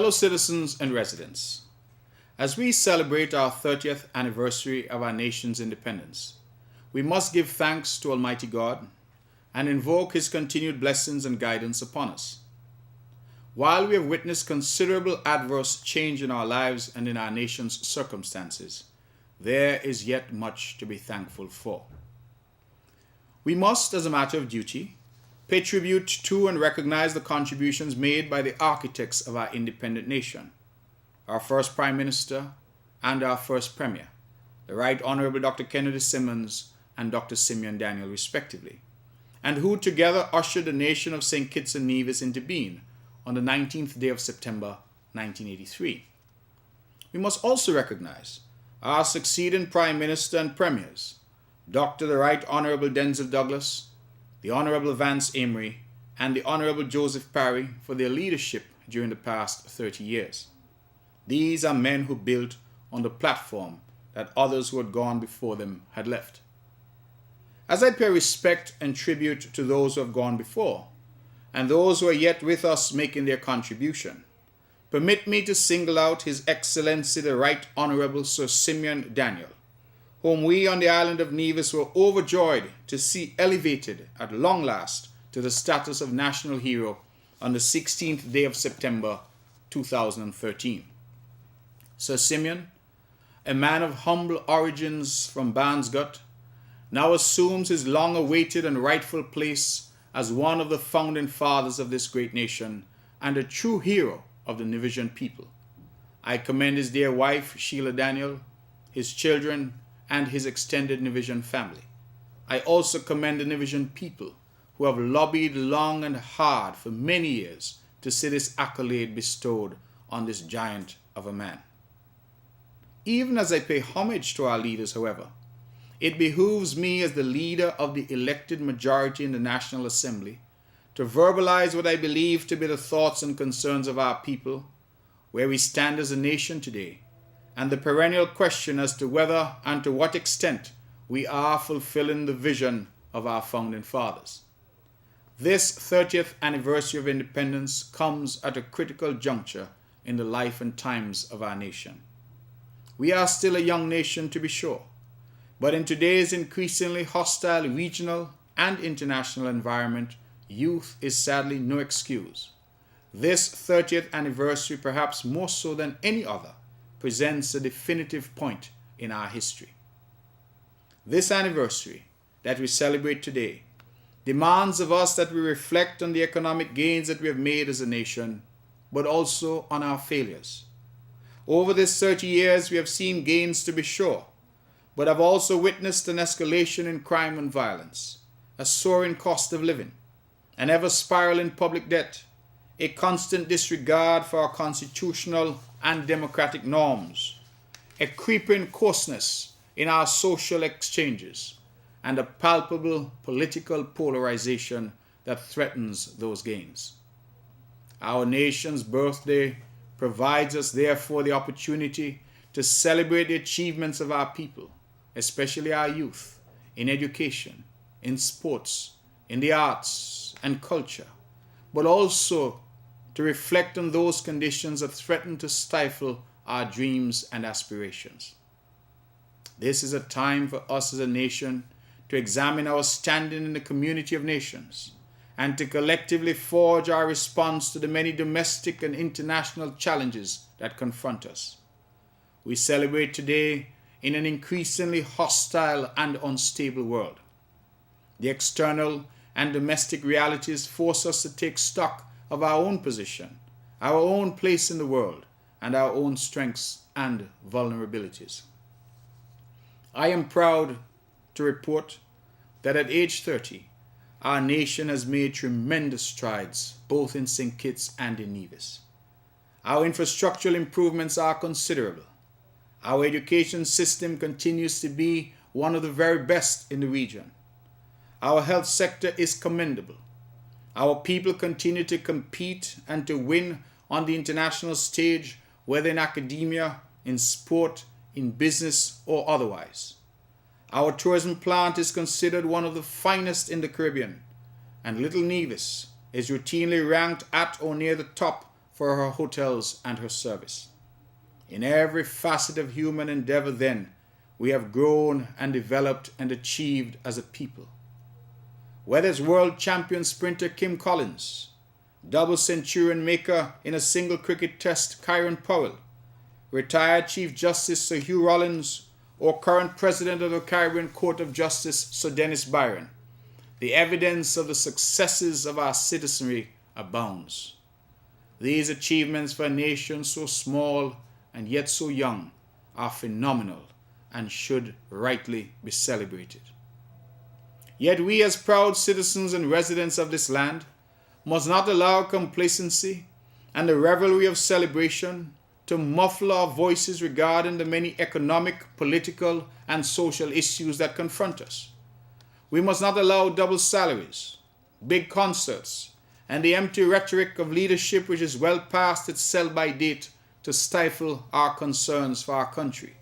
Fellow citizens and residents, as we celebrate our 30th anniversary of our nation's independence, we must give thanks to Almighty God and invoke His continued blessings and guidance upon us. While we have witnessed considerable adverse change in our lives and in our nation's circumstances, there is yet much to be thankful for. We must, as a matter of duty, pay tribute to and recognize the contributions made by the architects of our independent nation, our first Prime Minister and our first Premier, the Right Honorable Dr. Kennedy Simmons and Dr. Simeon Daniel respectively, and who together ushered the nation of St. Kitts and Nevis into being on the 19th day of September 1983. We must also recognize our succeeding Prime Minister and Premiers, Dr. the Right Honorable Denzel Douglas, the Honorable Vance Amory, and the Honorable Joseph Parry for their leadership during the past 30 years. These are men who built on the platform that others who had gone before them had left. As I pay respect and tribute to those who have gone before, and those who are yet with us making their contribution, permit me to single out His Excellency the Right Honorable Sir Simeon Daniel, whom we on the island of Nevis were overjoyed to see elevated at long last to the status of national hero on the 16th day of September 2013. Sir Simeon, a man of humble origins from Barnsgut, now assumes his long-awaited and rightful place as one of the founding fathers of this great nation and a true hero of the Nevisian people. I commend his dear wife, Sheila Daniel, his children, and his extended Nevisian family. I also commend the Nevisian people who have lobbied long and hard for many years to see this accolade bestowed on this giant of a man. Even as I pay homage to our leaders, however, it behooves me as the leader of the elected majority in the National Assembly to verbalize what I believe to be the thoughts and concerns of our people, where we stand as a nation today, and the perennial question as to whether and to what extent we are fulfilling the vision of our founding fathers. This 30th anniversary of independence comes at a critical juncture in the life and times of our nation. We are still a young nation, to be sure, but in today's increasingly hostile regional and international environment, youth is sadly no excuse. This 30th anniversary, perhaps more so than any other, presents a definitive point in our history. This anniversary that we celebrate today demands of us that we reflect on the economic gains that we have made as a nation, but also on our failures. Over this 30 years, we have seen gains, to be sure, but have also witnessed an escalation in crime and violence, a soaring cost of living, an ever-spiraling public debt, a constant disregard for our constitutional and democratic norms, a creeping coarseness in our social exchanges, and a palpable political polarization that threatens those gains. Our nation's birthday provides us, therefore, the opportunity to celebrate the achievements of our people, especially our youth, in education, in sports, in the arts and culture, but also to reflect on those conditions that threaten to stifle our dreams and aspirations. This is a time for us as a nation to examine our standing in the community of nations and to collectively forge our response to the many domestic and international challenges that confront us. We celebrate today in an increasingly hostile and unstable world. The external and domestic realities force us to take stock of our own position, our own place in the world, and our own strengths and vulnerabilities. I am proud to report that at age 30, our nation has made tremendous strides both in St. Kitts and in Nevis. Our infrastructural improvements are considerable. Our education system continues to be one of the very best in the region. Our health sector is commendable. Our people continue to compete and to win on the international stage, whether in academia, in sport, in business, or otherwise. Our tourism plant is considered one of the finest in the Caribbean, and Little Nevis is routinely ranked at or near the top for her hotels and her service. In every facet of human endeavor, then, we have grown and developed and achieved as a people. Whether it's world champion sprinter Kim Collins, double centurion maker in a single cricket test Kyron Powell, retired Chief Justice Sir Hugh Rollins, or current President of the Caribbean Court of Justice Sir Dennis Byron, the evidence of the successes of our citizenry abounds. These achievements for a nation so small and yet so young are phenomenal and should rightly be celebrated. Yet we, as proud citizens and residents of this land, must not allow complacency and the revelry of celebration to muffle our voices regarding the many economic, political, and social issues that confront us. We must not allow double salaries, big concerts, and the empty rhetoric of leadership which is well past its sell-by date to stifle our concerns for our country.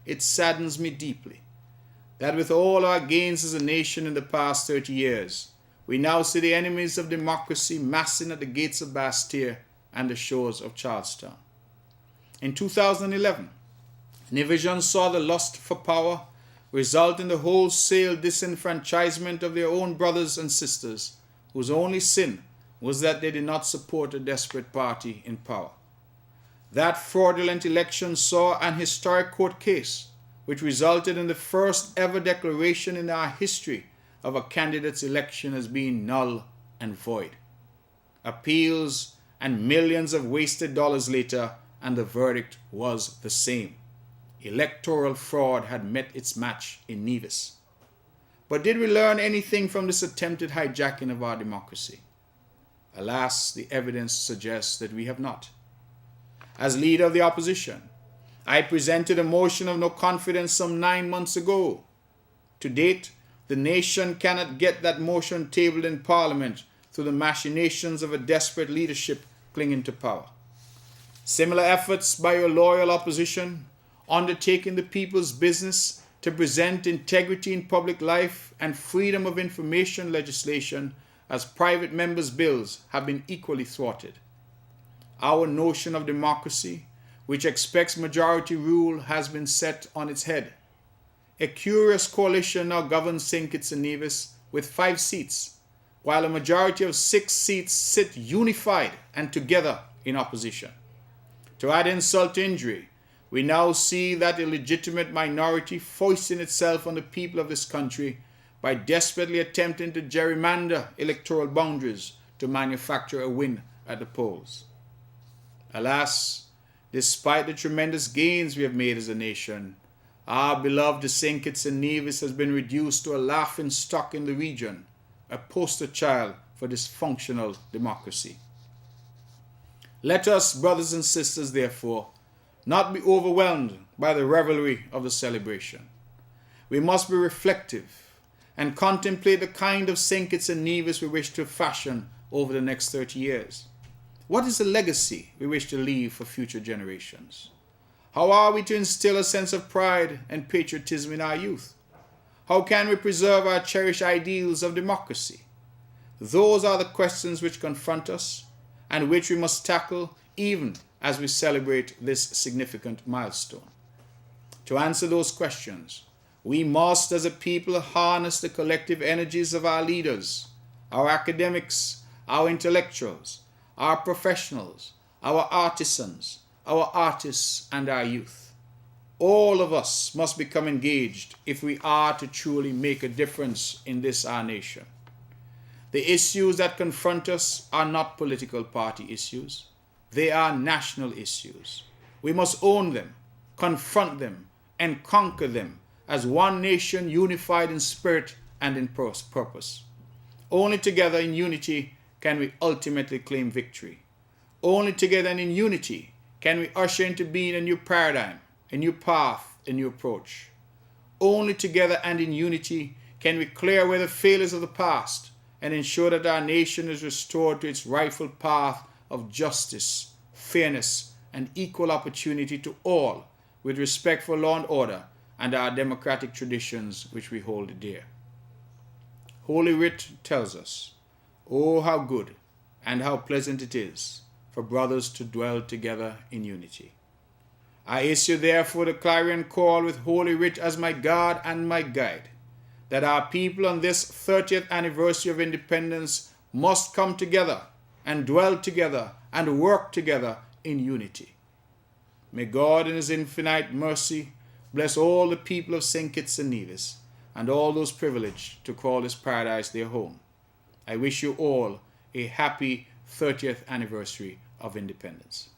It saddens me deeply that with all our gains as a nation in the past 30 years, we now see the enemies of democracy massing at the gates of Bastille and the shores of Charlestown. In 2011, Nivision saw the lust for power result in the wholesale disenfranchisement of their own brothers and sisters, whose only sin was that they did not support a desperate party in power. That fraudulent election saw an historic court case which resulted in the first ever declaration in our history of a candidate's election as being null and void. Appeals and millions of wasted dollars later, and the verdict was the same. Electoral fraud had met its match in Nevis. But did we learn anything from this attempted hijacking of our democracy? Alas, the evidence suggests that we have not. As leader of the opposition, I presented a motion of no confidence some 9 months ago. To date, the nation cannot get that motion tabled in Parliament through the machinations of a desperate leadership clinging to power. Similar efforts by your loyal opposition, undertaking the people's business to present integrity in public life and freedom of information legislation as private members' bills, have been equally thwarted. Our notion of democracy, which expects majority rule, has been set on its head. A curious coalition now governs St. Kitts and Nevis with 5 seats, while a majority of 6 seats sit unified and together in opposition. To add insult to injury, we now see that illegitimate minority foisting itself on the people of this country by desperately attempting to gerrymander electoral boundaries to manufacture a win at the polls. Alas, despite the tremendous gains we have made as a nation, our beloved St. Kitts and Nevis has been reduced to a laughing stock in the region, a poster child for dysfunctional democracy. Let us, brothers and sisters, therefore, not be overwhelmed by the revelry of the celebration. We must be reflective and contemplate the kind of St. Kitts and Nevis we wish to fashion over the next 30 years. What is the legacy we wish to leave for future generations? How are we to instill a sense of pride and patriotism in our youth? How can we preserve our cherished ideals of democracy? Those are the questions which confront us and which we must tackle even as we celebrate this significant milestone. To answer those questions, we must as a people harness the collective energies of our leaders, our academics, our intellectuals, our professionals, our artisans, our artists, and our youth. All of us must become engaged if we are to truly make a difference in this our nation. The issues that confront us are not political party issues. They are national issues. We must own them, confront them, and conquer them as one nation unified in spirit and in purpose. Only together in unity can we ultimately claim victory. Only together and in unity can we usher into being a new paradigm, a new path, a new approach. Only together and in unity can we clear away the failures of the past and ensure that our nation is restored to its rightful path of justice, fairness, and equal opportunity to all, with respect for law and order and our democratic traditions which we hold dear. Holy Writ tells us, "Oh, how good and how pleasant it is for brothers to dwell together in unity. I issue therefore the clarion call with Holy Writ as my guard and my guide, that our people on this 30th anniversary of independence must come together and dwell together and work together in unity. May God in his infinite mercy bless all the people of St. Kitts and Nevis and all those privileged to call this paradise their home. I wish you all a happy 30th anniversary of independence.